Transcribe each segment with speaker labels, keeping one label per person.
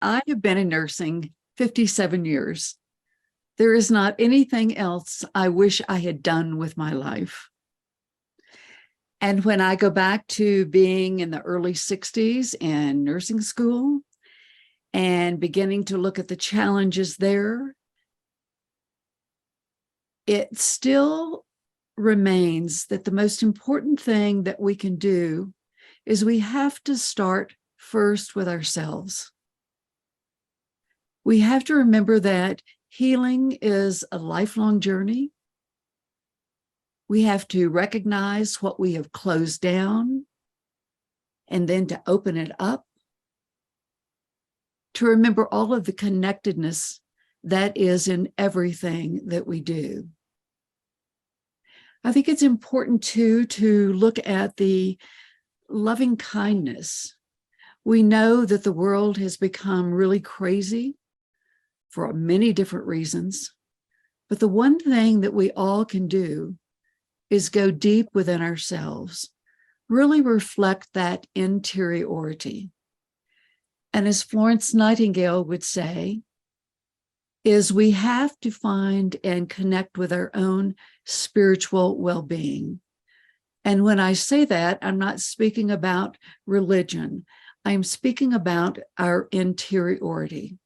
Speaker 1: I have been in nursing 57 years. There is not anything else I wish I had done with my life. And when I go back to being in the early 60s in nursing school and beginning to look at the challenges there, it still remains that the most important thing that we can do is we have to start first with ourselves. We have to remember that healing is a lifelong journey. We have to recognize what we have closed down and then to open it up, to remember all of the connectedness that is in everything that we do. I think it's important too to look at the loving kindness. We know that the world has become really crazy for many different reasons, but the one thing that we all can do is go deep within ourselves, really reflect that interiority. And as Florence Nightingale would say, is we have to find and connect with our own spiritual well-being. And when I say that, I'm not speaking about religion. I'm speaking about our interiority.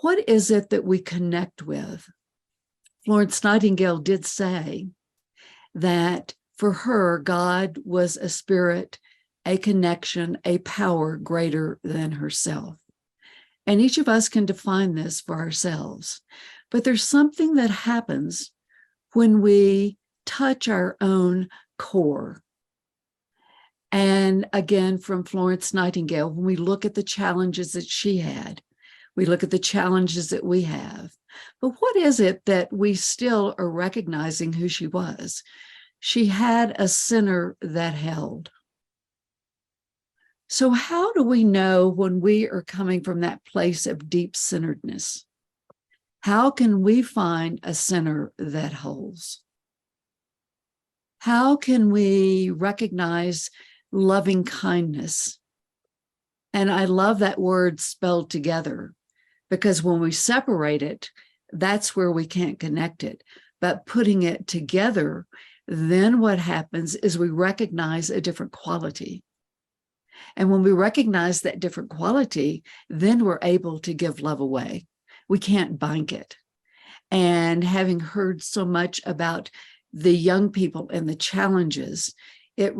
Speaker 1: What is it that we connect with? Florence Nightingale did say that for her, God was a spirit, a connection, a power greater than herself. And each of us can define this for ourselves. But there's something that happens when we touch our own core. And again, from Florence Nightingale, when we look at the challenges that she had, we look at the challenges that we have. But what is it that we still are recognizing who she was? She had a center that held. So how do we know when we are coming from that place of deep centeredness? How can we find a center that holds? How can we recognize loving kindness? And I love that word spelled together, because when we separate it, that's where we can't connect it. But putting it together, then what happens is we recognize a different quality. And when we recognize that different quality, then we're able to give love away. We can't bank it. And having heard so much about the young people and the challenges, it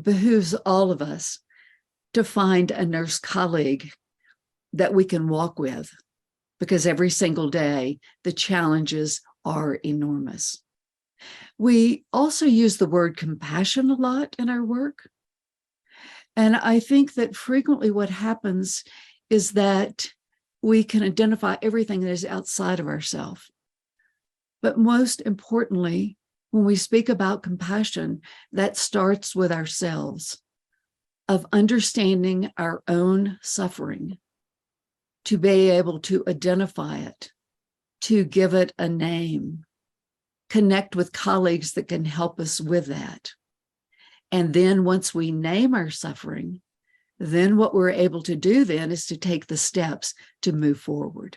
Speaker 1: behooves all of us to find a nurse colleague that we can walk with, because every single day, the challenges are enormous. We also use the word compassion a lot in our work. And I think that frequently what happens is that we can identify everything that is outside of ourselves. But most importantly, when we speak about compassion, that starts with ourselves, of understanding our own suffering, to be able to identify it, to give it a name, connect with colleagues that can help us with that. And then once we name our suffering, then what we're able to do then is to take the steps to move forward.